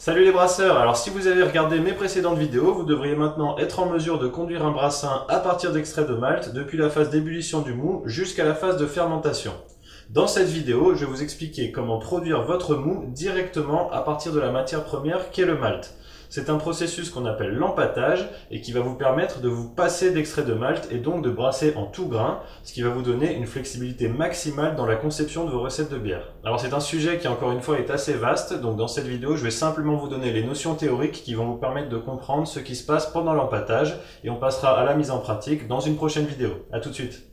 Salut les brasseurs, alors si vous avez regardé mes précédentes vidéos, vous devriez maintenant être en mesure de conduire un brassin à partir d'extrait de malt depuis la phase d'ébullition du mou jusqu'à la phase de fermentation. Dans cette vidéo, je vais vous expliquer comment produire votre mou directement à partir de la matière première qu'est le malt. C'est un processus qu'on appelle l'empâtage et qui va vous permettre de vous passer d'extrait de malt et donc de brasser en tout grain, ce qui va vous donner une flexibilité maximale dans la conception de vos recettes de bière. Alors c'est un sujet qui encore une fois est assez vaste, donc dans cette vidéo je vais simplement vous donner les notions théoriques qui vont vous permettre de comprendre ce qui se passe pendant l'empâtage et on passera à la mise en pratique dans une prochaine vidéo. A tout de suite.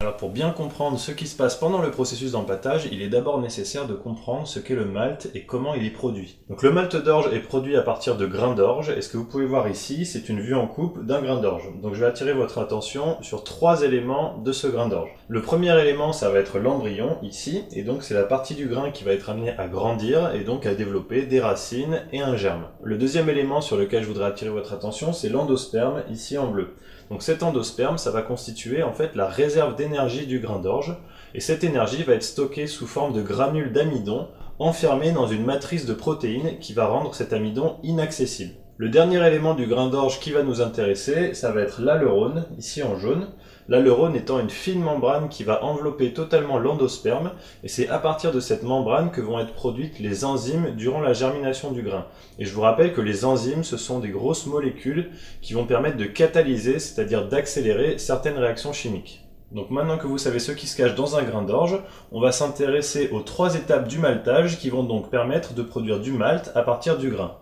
Alors pour bien comprendre ce qui se passe pendant le processus d'empâtage, il est d'abord nécessaire de comprendre ce qu'est le malt et comment il est produit. Donc le malt d'orge est produit à partir de grains d'orge et ce que vous pouvez voir ici, c'est une vue en coupe d'un grain d'orge. Donc je vais attirer votre attention sur trois éléments de ce grain d'orge. Le premier élément, ça va être l'embryon ici, et donc c'est la partie du grain qui va être amenée à grandir et donc à développer des racines et un germe. Le deuxième élément sur lequel je voudrais attirer votre attention, c'est l'endosperme ici en bleu. Donc cet endosperme, ça va constituer en fait la réserve d'énergie du grain d'orge, et cette énergie va être stockée sous forme de granules d'amidon enfermés dans une matrice de protéines qui va rendre cet amidon inaccessible. Le dernier élément du grain d'orge qui va nous intéresser, ça va être l'aleurone, ici en jaune. L'aleurone étant une fine membrane qui va envelopper totalement l'endosperme, et c'est à partir de cette membrane que vont être produites les enzymes durant la germination du grain. Et je vous rappelle que les enzymes, ce sont des grosses molécules qui vont permettre de catalyser, c'est-à-dire d'accélérer certaines réactions chimiques. Donc maintenant que vous savez ce qui se cache dans un grain d'orge, on va s'intéresser aux trois étapes du maltage qui vont donc permettre de produire du malt à partir du grain.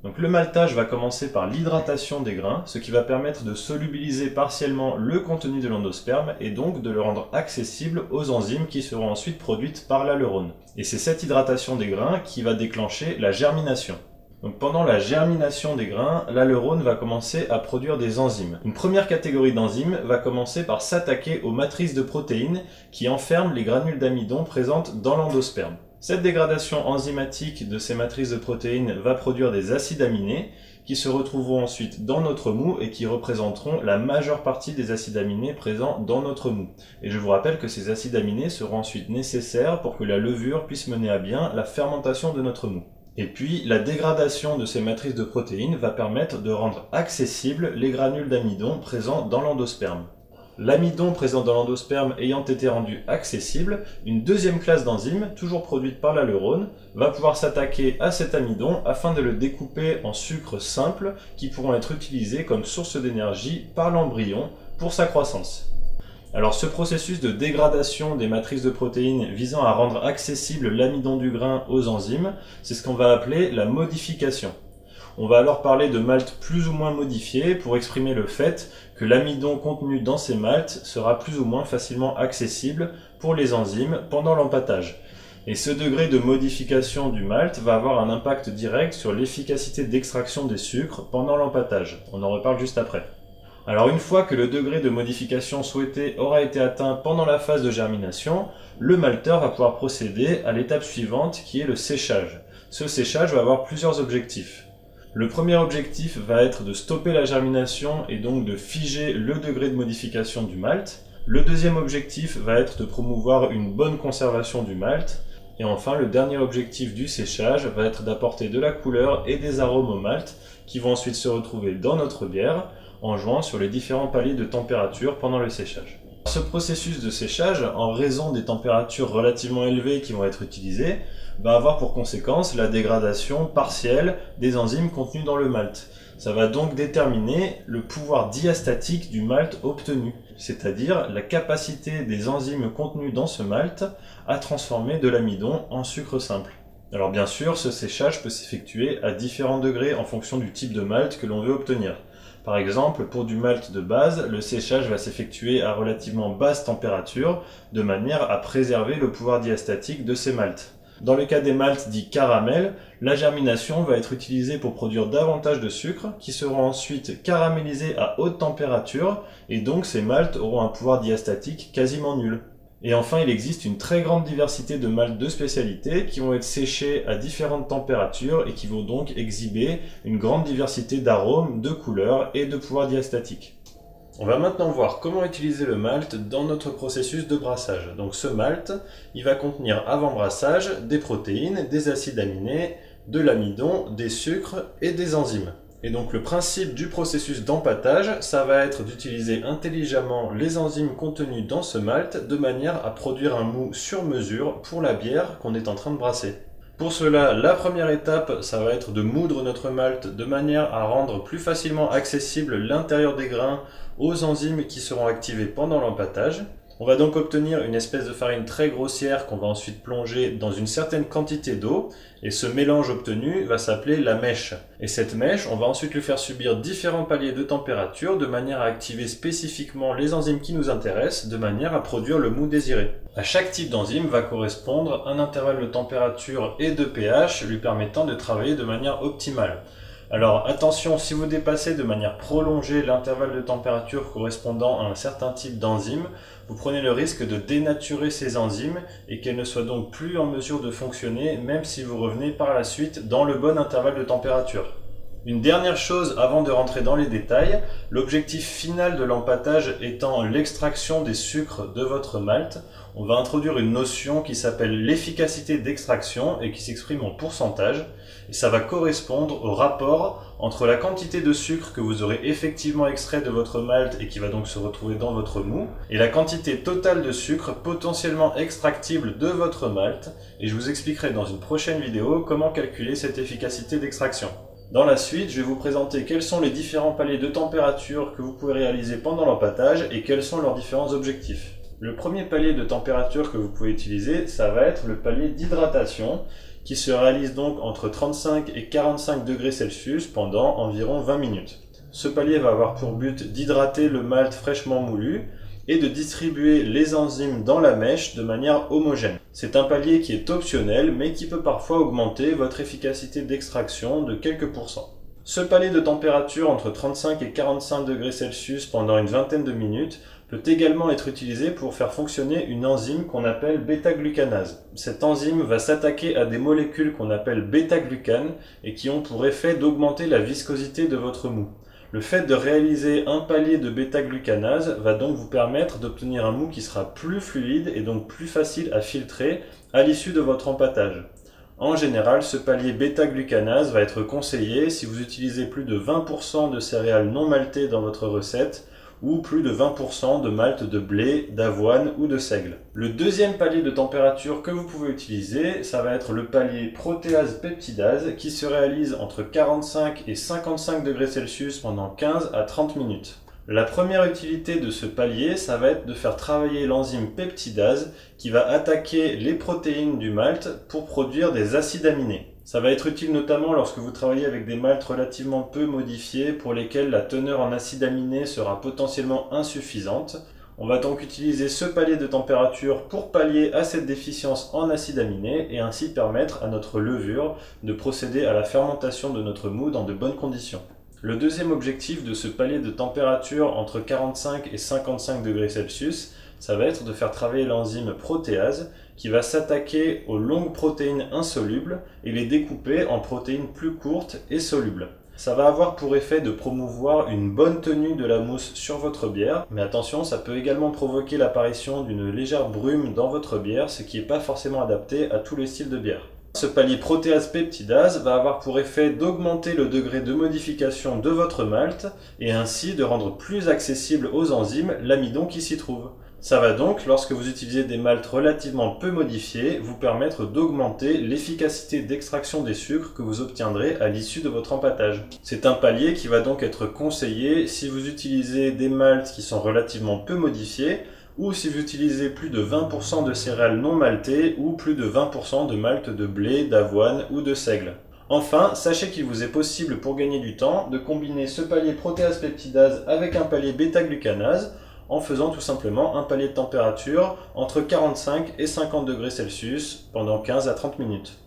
Donc le maltage va commencer par l'hydratation des grains, ce qui va permettre de solubiliser partiellement le contenu de l'endosperme et donc de le rendre accessible aux enzymes qui seront ensuite produites par l'aleurone. Et c'est cette hydratation des grains qui va déclencher la germination. Donc pendant la germination des grains, l'aleurone va commencer à produire des enzymes. Une première catégorie d'enzymes va commencer par s'attaquer aux matrices de protéines qui enferment les granules d'amidon présentes dans l'endosperme. Cette dégradation enzymatique de ces matrices de protéines va produire des acides aminés qui se retrouveront ensuite dans notre mou et qui représenteront la majeure partie des acides aminés présents dans notre mou. Et je vous rappelle que ces acides aminés seront ensuite nécessaires pour que la levure puisse mener à bien la fermentation de notre mou. Et puis, la dégradation de ces matrices de protéines va permettre de rendre accessibles les granules d'amidon présents dans l'endosperme. L'amidon présent dans l'endosperme ayant été rendu accessible, une deuxième classe d'enzymes, toujours produite par l'aleurone, va pouvoir s'attaquer à cet amidon afin de le découper en sucres simples qui pourront être utilisés comme source d'énergie par l'embryon pour sa croissance. Alors ce processus de dégradation des matrices de protéines visant à rendre accessible l'amidon du grain aux enzymes, c'est ce qu'on va appeler la modification. On va alors parler de malt plus ou moins modifié pour exprimer le fait que l'amidon contenu dans ces malts sera plus ou moins facilement accessible pour les enzymes pendant l'empâtage. Et ce degré de modification du malt va avoir un impact direct sur l'efficacité d'extraction des sucres pendant l'empâtage. On en reparle juste après. Alors une fois que le degré de modification souhaité aura été atteint pendant la phase de germination, le malteur va pouvoir procéder à l'étape suivante qui est le séchage. Ce séchage va avoir plusieurs objectifs. Le premier objectif va être de stopper la germination et donc de figer le degré de modification du malt. Le deuxième objectif va être de promouvoir une bonne conservation du malt. Et enfin, le dernier objectif du séchage va être d'apporter de la couleur et des arômes au malt qui vont ensuite se retrouver dans notre bière en jouant sur les différents paliers de température pendant le séchage. Ce processus de séchage, en raison des températures relativement élevées qui vont être utilisées, va avoir pour conséquence la dégradation partielle des enzymes contenues dans le malt. Ça va donc déterminer le pouvoir diastatique du malt obtenu, c'est-à-dire la capacité des enzymes contenues dans ce malt à transformer de l'amidon en sucre simple. Alors bien sûr, ce séchage peut s'effectuer à différents degrés en fonction du type de malt que l'on veut obtenir. Par exemple, pour du malt de base, le séchage va s'effectuer à relativement basse température, de manière à préserver le pouvoir diastatique de ces malts. Dans le cas des maltes dits caramel, la germination va être utilisée pour produire davantage de sucre qui seront ensuite caramélisés à haute température et donc ces maltes auront un pouvoir diastatique quasiment nul. Et enfin, il existe une très grande diversité de maltes de spécialité qui vont être séchés à différentes températures et qui vont donc exhiber une grande diversité d'arômes, de couleurs et de pouvoirs diastatiques. On va maintenant voir comment utiliser le malt dans notre processus de brassage. Donc ce malt, il va contenir avant brassage des protéines, des acides aminés, de l'amidon, des sucres et des enzymes. Et donc le principe du processus d'empâtage, ça va être d'utiliser intelligemment les enzymes contenues dans ce malt de manière à produire un mou sur mesure pour la bière qu'on est en train de brasser. Pour cela, la première étape, ça va être de moudre notre malt de manière à rendre plus facilement accessible l'intérieur des grains aux enzymes qui seront activées pendant l'empâtage. On va donc obtenir une espèce de farine très grossière qu'on va ensuite plonger dans une certaine quantité d'eau et ce mélange obtenu va s'appeler la mèche. Et cette mèche, on va ensuite lui faire subir différents paliers de température de manière à activer spécifiquement les enzymes qui nous intéressent de manière à produire le mou désiré. À chaque type d'enzyme va correspondre un intervalle de température et de pH lui permettant de travailler de manière optimale. Alors attention, si vous dépassez de manière prolongée l'intervalle de température correspondant à un certain type d'enzyme, vous prenez le risque de dénaturer ces enzymes et qu'elles ne soient donc plus en mesure de fonctionner même si vous revenez par la suite dans le bon intervalle de température. Une dernière chose avant de rentrer dans les détails, l'objectif final de l'empâtage étant l'extraction des sucres de votre malt, on va introduire une notion qui s'appelle l'efficacité d'extraction et qui s'exprime en pourcentage. Et ça va correspondre au rapport entre la quantité de sucre que vous aurez effectivement extrait de votre malt et qui va donc se retrouver dans votre mou, et la quantité totale de sucre potentiellement extractible de votre malt, et je vous expliquerai dans une prochaine vidéo comment calculer cette efficacité d'extraction. Dans la suite, je vais vous présenter quels sont les différents paliers de température que vous pouvez réaliser pendant l'empâtage et quels sont leurs différents objectifs. Le premier palier de température que vous pouvez utiliser, ça va être le palier d'hydratation, qui se réalise donc entre 35 et 45 degrés Celsius pendant environ 20 minutes. Ce palier va avoir pour but d'hydrater le malt fraîchement moulu et de distribuer les enzymes dans la mèche de manière homogène. C'est un palier qui est optionnel mais qui peut parfois augmenter votre efficacité d'extraction de quelques pourcents. Ce palier de température entre 35 et 45 degrés Celsius pendant une vingtaine de minutes peut également être utilisé pour faire fonctionner une enzyme qu'on appelle bêta-glucanase. Cette enzyme va s'attaquer à des molécules qu'on appelle bêta-glucanes et qui ont pour effet d'augmenter la viscosité de votre mou. Le fait de réaliser un palier de bêta-glucanase va donc vous permettre d'obtenir un mou qui sera plus fluide et donc plus facile à filtrer à l'issue de votre empâtage. En général, ce palier bêta-glucanase va être conseillé si vous utilisez plus de 20% de céréales non maltées dans votre recette ou plus de 20% de malt de blé, d'avoine ou de seigle. Le deuxième palier de température que vous pouvez utiliser, ça va être le palier protéase-peptidase qui se réalise entre 45 et 55 degrés Celsius pendant 15 à 30 minutes. La première utilité de ce palier, ça va être de faire travailler l'enzyme peptidase qui va attaquer les protéines du malt pour produire des acides aminés. Ça va être utile notamment lorsque vous travaillez avec des maltes relativement peu modifiés pour lesquels la teneur en acides aminés sera potentiellement insuffisante. On va donc utiliser ce palier de température pour pallier à cette déficience en acides aminés et ainsi permettre à notre levure de procéder à la fermentation de notre mou dans de bonnes conditions. Le deuxième objectif de ce palier de température entre 45 et 55 degrés Celsius, ça va être de faire travailler l'enzyme protéase qui va s'attaquer aux longues protéines insolubles et les découper en protéines plus courtes et solubles. Ça va avoir pour effet de promouvoir une bonne tenue de la mousse sur votre bière, mais attention, ça peut également provoquer l'apparition d'une légère brume dans votre bière, ce qui n'est pas forcément adapté à tous les styles de bière. Ce palier protéase-peptidase va avoir pour effet d'augmenter le degré de modification de votre malt et ainsi de rendre plus accessible aux enzymes l'amidon qui s'y trouve. Ça va donc, lorsque vous utilisez des maltes relativement peu modifiés, vous permettre d'augmenter l'efficacité d'extraction des sucres que vous obtiendrez à l'issue de votre empâtage. C'est un palier qui va donc être conseillé si vous utilisez des maltes qui sont relativement peu modifiés ou si vous utilisez plus de 20% de céréales non maltées ou plus de 20% de malt de blé, d'avoine ou de seigle. Enfin, sachez qu'il vous est possible pour gagner du temps de combiner ce palier protéase-peptidase avec un palier bêta-glucanase en faisant tout simplement un palier de température entre 45 et 50 degrés Celsius pendant 15 à 30 minutes.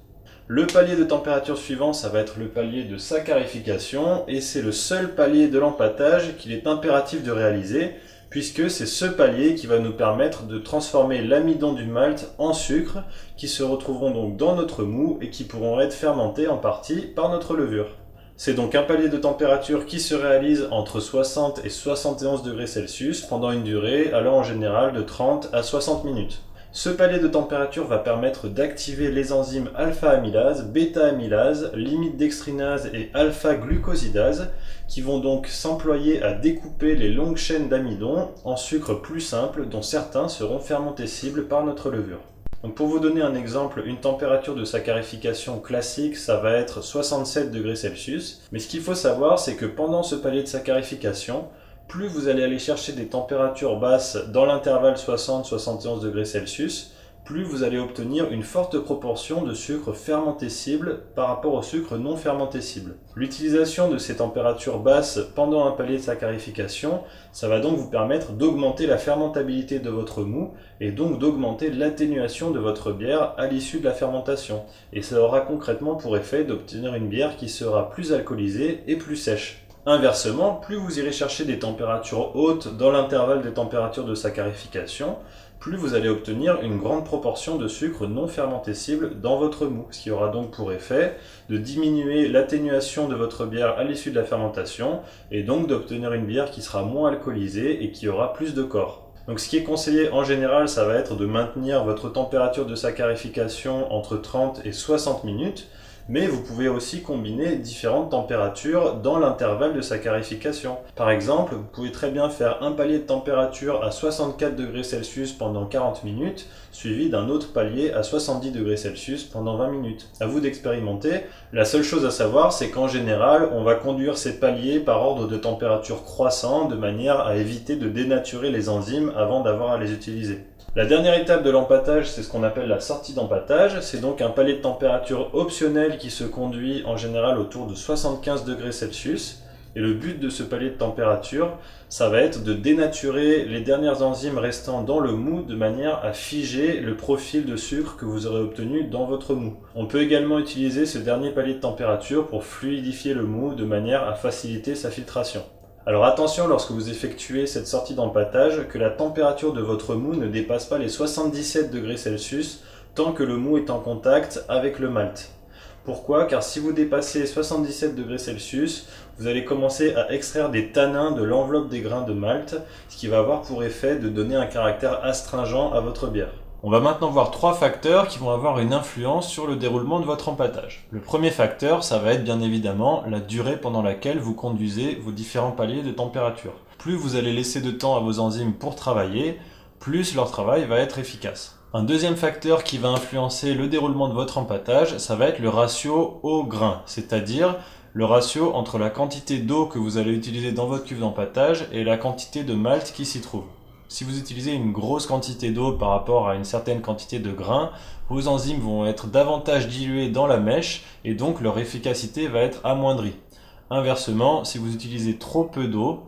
Le palier de température suivant, ça va être le palier de saccharification et c'est le seul palier de l'empâtage qu'il est impératif de réaliser puisque c'est ce palier qui va nous permettre de transformer l'amidon du malt en sucre qui se retrouveront donc dans notre mou et qui pourront être fermentés en partie par notre levure. C'est donc un palier de température qui se réalise entre 60 et 71 degrés Celsius pendant une durée allant en général de 30 à 60 minutes. Ce palier de température va permettre d'activer les enzymes alpha-amylase, bêta-amylase, limite dextrinase et alpha-glucosidase qui vont donc s'employer à découper les longues chaînes d'amidon en sucres plus simples dont certains seront fermentescibles par notre levure. Donc pour vous donner un exemple, une température de saccharification classique, ça va être 67 degrés Celsius. Mais ce qu'il faut savoir, c'est que pendant ce palier de saccharification, plus vous allez aller chercher des températures basses dans l'intervalle 60-71 degrés Celsius, plus vous allez obtenir une forte proportion de sucre fermentescible par rapport au sucre non fermentescible. L'utilisation de ces températures basses pendant un palier de saccharification, ça va donc vous permettre d'augmenter la fermentabilité de votre mou et donc d'augmenter l'atténuation de votre bière à l'issue de la fermentation. Et ça aura concrètement pour effet d'obtenir une bière qui sera plus alcoolisée et plus sèche. Inversement, plus vous irez chercher des températures hautes dans l'intervalle des températures de saccharification, plus vous allez obtenir une grande proportion de sucre non fermentescible dans votre mou, ce qui aura donc pour effet de diminuer l'atténuation de votre bière à l'issue de la fermentation et donc d'obtenir une bière qui sera moins alcoolisée et qui aura plus de corps. Donc ce qui est conseillé en général, ça va être de maintenir votre température de saccharification entre 30 et 60 minutes, mais vous pouvez aussi combiner différentes températures dans l'intervalle de saccharification. Par exemple, vous pouvez très bien faire un palier de température à 64 degrés Celsius pendant 40 minutes, suivi d'un autre palier à 70 degrés Celsius pendant 20 minutes. À vous d'expérimenter. La seule chose à savoir, c'est qu'en général, on va conduire ces paliers par ordre de température croissant, de manière à éviter de dénaturer les enzymes avant d'avoir à les utiliser. La dernière étape de l'empâtage, c'est ce qu'on appelle la sortie d'empâtage. C'est donc un palier de température optionnel qui se conduit en général autour de 75 degrés Celsius. Et le but de ce palier de température, ça va être de dénaturer les dernières enzymes restant dans le mou de manière à figer le profil de sucre que vous aurez obtenu dans votre mou. On peut également utiliser ce dernier palier de température pour fluidifier le mou de manière à faciliter sa filtration. Alors attention lorsque vous effectuez cette sortie d'empâtage que la température de votre mou ne dépasse pas les 77 degrés Celsius tant que le mou est en contact avec le malt. Pourquoi? Car si vous dépassez 77 degrés Celsius, vous allez commencer à extraire des tanins de l'enveloppe des grains de malt, ce qui va avoir pour effet de donner un caractère astringent à votre bière. On va maintenant voir trois facteurs qui vont avoir une influence sur le déroulement de votre empâtage. Le premier facteur, ça va être bien évidemment la durée pendant laquelle vous conduisez vos différents paliers de température. Plus vous allez laisser de temps à vos enzymes pour travailler, plus leur travail va être efficace. Un deuxième facteur qui va influencer le déroulement de votre empâtage, ça va être le ratio eau-grain, c'est-à-dire le ratio entre la quantité d'eau que vous allez utiliser dans votre cuve d'empâtage et la quantité de malt qui s'y trouve. Si vous utilisez une grosse quantité d'eau par rapport à une certaine quantité de grains, vos enzymes vont être davantage diluées dans la mèche et donc leur efficacité va être amoindrie. Inversement, si vous utilisez trop peu d'eau,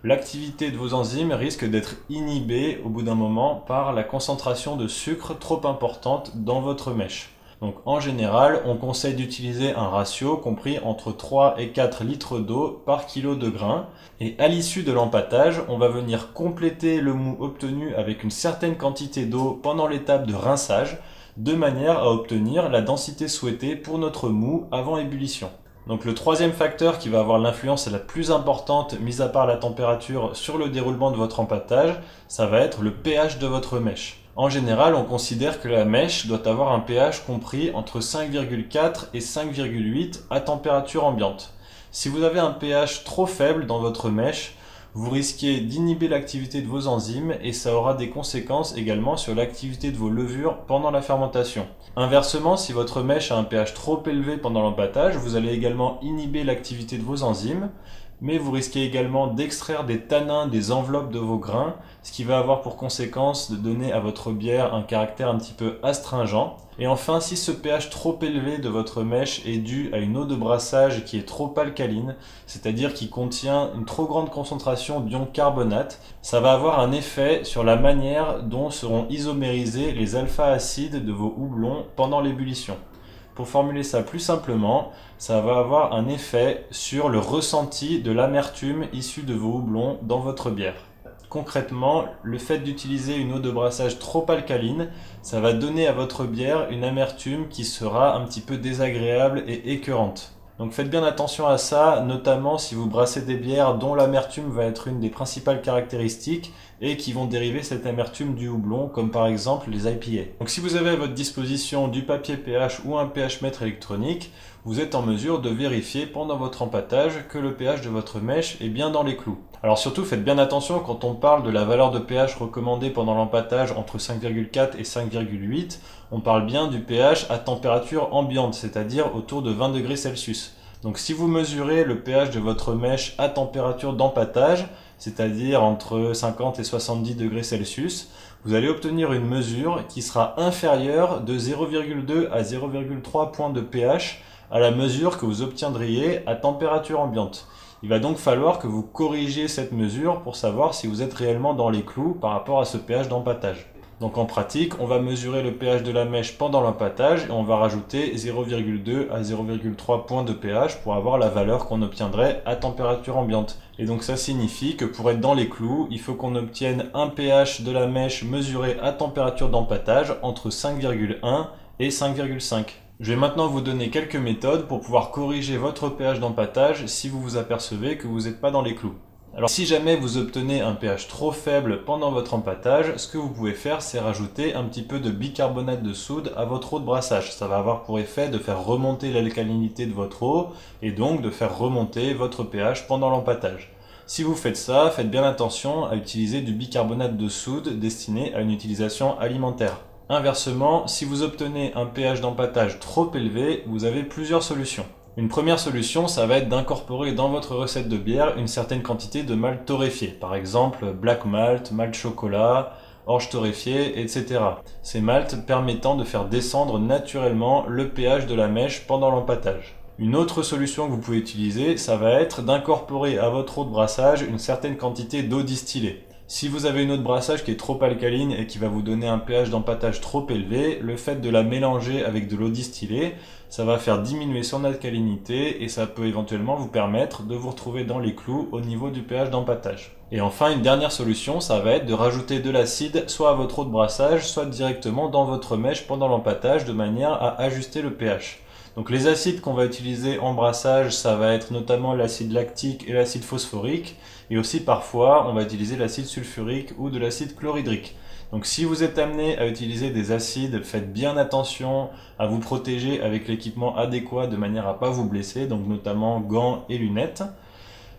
l'activité de vos enzymes risque d'être inhibée au bout d'un moment par la concentration de sucre trop importante dans votre mèche. Donc en général, on conseille d'utiliser un ratio compris entre 3 et 4 litres d'eau par kilo de grains. Et à l'issue de l'empâtage, on va venir compléter le mou obtenu avec une certaine quantité d'eau pendant l'étape de rinçage, de manière à obtenir la densité souhaitée pour notre mou avant ébullition. Donc le troisième facteur qui va avoir l'influence la plus importante, mis à part la température, sur le déroulement de votre empâtage, ça va être le pH de votre mèche. En général, on considère que la mèche doit avoir un pH compris entre 5,4 et 5,8 à température ambiante. Si vous avez un pH trop faible dans votre mèche, vous risquez d'inhiber l'activité de vos enzymes et ça aura des conséquences également sur l'activité de vos levures pendant la fermentation. Inversement, si votre mèche a un pH trop élevé pendant l'empâtage, vous allez également inhiber l'activité de vos enzymes mais vous risquez également d'extraire des tanins des enveloppes de vos grains, ce qui va avoir pour conséquence de donner à votre bière un caractère un petit peu astringent. Et enfin, si ce pH trop élevé de votre mèche est dû à une eau de brassage qui est trop alcaline, c'est-à-dire qui contient une trop grande concentration d'ion carbonate, ça va avoir un effet sur la manière dont seront isomérisés les alpha-acides de vos houblons pendant l'ébullition. Pour formuler ça plus simplement, ça va avoir un effet sur le ressenti de l'amertume issue de vos houblons dans votre bière. Concrètement, le fait d'utiliser une eau de brassage trop alcaline, ça va donner à votre bière une amertume qui sera un petit peu désagréable et écœurante. Donc faites bien attention à ça, notamment si vous brassez des bières dont l'amertume va être une des principales caractéristiques et qui vont dériver cette amertume du houblon, comme par exemple les IPA. Donc si vous avez à votre disposition du papier pH ou un pH-mètre électronique, vous êtes en mesure de vérifier pendant votre empâtage que le pH de votre mèche est bien dans les clous. Alors surtout faites bien attention quand on parle de la valeur de pH recommandée pendant l'empâtage entre 5,4 et 5,8, on parle bien du pH à température ambiante, c'est-à-dire autour de 20 degrés Celsius. Donc si vous mesurez le pH de votre mèche à température d'empâtage, c'est-à-dire entre 50 et 70 degrés Celsius, vous allez obtenir une mesure qui sera inférieure de 0,2 à 0,3 points de pH à la mesure que vous obtiendriez à température ambiante. Il va donc falloir que vous corrigiez cette mesure pour savoir si vous êtes réellement dans les clous par rapport à ce pH d'empâtage. Donc en pratique, on va mesurer le pH de la mèche pendant l'empâtage et on va rajouter 0,2 à 0,3 points de pH pour avoir la valeur qu'on obtiendrait à température ambiante. Et donc ça signifie que pour être dans les clous, il faut qu'on obtienne un pH de la mèche mesuré à température d'empâtage entre 5,1 et 5,5. Je vais maintenant vous donner quelques méthodes pour pouvoir corriger votre pH d'empâtage si vous vous apercevez que vous n'êtes pas dans les clous. Alors si jamais vous obtenez un pH trop faible pendant votre empâtage, ce que vous pouvez faire c'est rajouter un petit peu de bicarbonate de soude à votre eau de brassage. Ça va avoir pour effet de faire remonter l'alcalinité de votre eau et donc de faire remonter votre pH pendant l'empâtage. Si vous faites ça, faites bien attention à utiliser du bicarbonate de soude destiné à une utilisation alimentaire. Inversement, si vous obtenez un pH d'empâtage trop élevé, vous avez plusieurs solutions. Une première solution, ça va être d'incorporer dans votre recette de bière une certaine quantité de malt torréfié, par exemple black malt, malt chocolat, orge torréfié, etc. Ces maltes permettant de faire descendre naturellement le pH de la mèche pendant l'empâtage. Une autre solution que vous pouvez utiliser, ça va être d'incorporer à votre eau de brassage une certaine quantité d'eau distillée. Si vous avez une eau de brassage qui est trop alcaline et qui va vous donner un pH d'empâtage trop élevé, le fait de la mélanger avec de l'eau distillée, ça va faire diminuer son alcalinité et ça peut éventuellement vous permettre de vous retrouver dans les clous au niveau du pH d'empâtage. Et enfin, une dernière solution, ça va être de rajouter de l'acide soit à votre eau de brassage, soit directement dans votre mèche pendant l'empâtage de manière à ajuster le pH. Donc les acides qu'on va utiliser en brassage, ça va être notamment l'acide lactique et l'acide phosphorique. Et aussi parfois, on va utiliser l'acide sulfurique ou de l'acide chlorhydrique. Donc si vous êtes amené à utiliser des acides, faites bien attention à vous protéger avec l'équipement adéquat de manière à ne pas vous blesser, donc notamment gants et lunettes.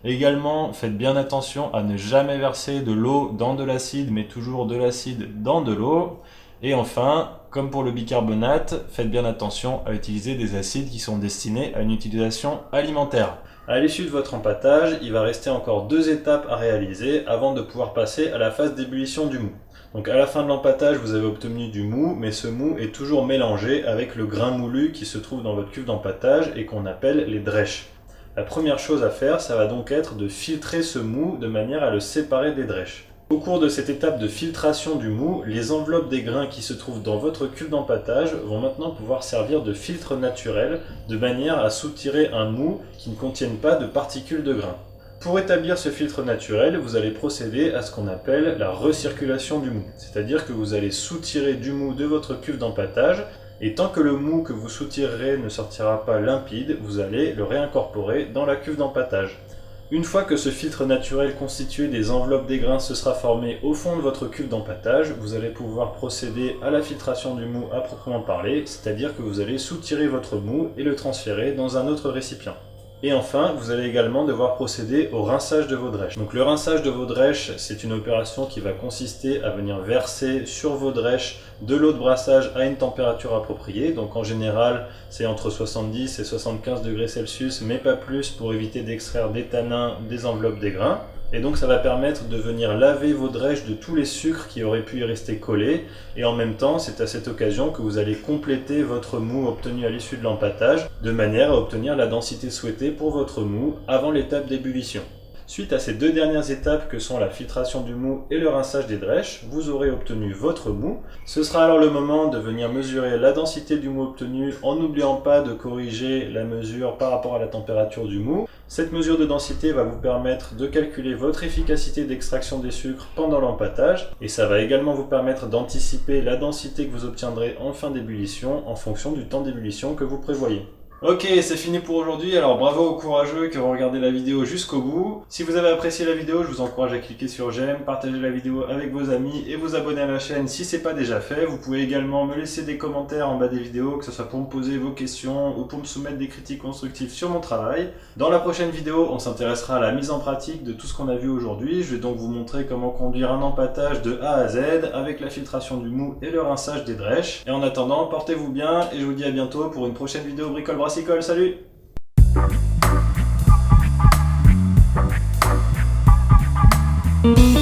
Également, faites bien attention à ne jamais verser de l'eau dans de l'acide, mais toujours de l'acide dans de l'eau. Et enfin, comme pour le bicarbonate, faites bien attention à utiliser des acides qui sont destinés à une utilisation alimentaire. À l'issue de votre empâtage, il va rester encore 2 étapes à réaliser avant de pouvoir passer à la phase d'ébullition du mou. Donc à la fin de l'empâtage, vous avez obtenu du mou, mais ce mou est toujours mélangé avec le grain moulu qui se trouve dans votre cuve d'empâtage et qu'on appelle les drèches. La première chose à faire, ça va donc être de filtrer ce mou de manière à le séparer des drèches. Au cours de cette étape de filtration du mou, les enveloppes des grains qui se trouvent dans votre cuve d'empâtage vont maintenant pouvoir servir de filtre naturel de manière à soutirer un mou qui ne contienne pas de particules de grains. Pour établir ce filtre naturel, vous allez procéder à ce qu'on appelle la recirculation du mou, c'est-à-dire que vous allez soutirer du mou de votre cuve d'empâtage et tant que le mou que vous soutirerez ne sortira pas limpide, vous allez le réincorporer dans la cuve d'empâtage. Une fois que ce filtre naturel constitué des enveloppes des grains se sera formé au fond de votre cuve d'empâtage, vous allez pouvoir procéder à la filtration du mou à proprement parler, c'est-à-dire que vous allez soutirer votre mou et le transférer dans un autre récipient. Et enfin, vous allez également devoir procéder au rinçage de vos drèches. Donc le rinçage de vos drèches, c'est une opération qui va consister à venir verser sur vos drèches de l'eau de brassage à une température appropriée. Donc en général, c'est entre 70 et 75 degrés Celsius, mais pas plus, pour éviter d'extraire des tanins des enveloppes des grains. Et donc ça va permettre de venir laver vos drèches de tous les sucres qui auraient pu y rester collés. Et en même temps, c'est à cette occasion que vous allez compléter votre mou obtenu à l'issue de l'empâtage, de manière à obtenir la densité souhaitée pour votre mou avant l'étape d'ébullition. Suite à ces deux dernières étapes que sont la filtration du mou et le rinçage des drèches, vous aurez obtenu votre mou. Ce sera alors le moment de venir mesurer la densité du mou obtenu en n'oubliant pas de corriger la mesure par rapport à la température du mou. Cette mesure de densité va vous permettre de calculer votre efficacité d'extraction des sucres pendant l'empâtage et ça va également vous permettre d'anticiper la densité que vous obtiendrez en fin d'ébullition en fonction du temps d'ébullition que vous prévoyez. Ok, c'est fini pour aujourd'hui, alors bravo aux courageux qui ont regardé la vidéo jusqu'au bout. Si vous avez apprécié la vidéo, je vous encourage à cliquer sur j'aime, partager la vidéo avec vos amis et vous abonner à la chaîne si ce n'est pas déjà fait. Vous pouvez également me laisser des commentaires en bas des vidéos, que ce soit pour me poser vos questions ou pour me soumettre des critiques constructives sur mon travail. Dans la prochaine vidéo, on s'intéressera à la mise en pratique de tout ce qu'on a vu aujourd'hui. Je vais donc vous montrer comment conduire un empâtage de A à Z avec la filtration du mou et le rinçage des drèches. Et en attendant, portez-vous bien et je vous dis à bientôt pour une prochaine vidéo Bricole Brassicole. Salut! Thank you.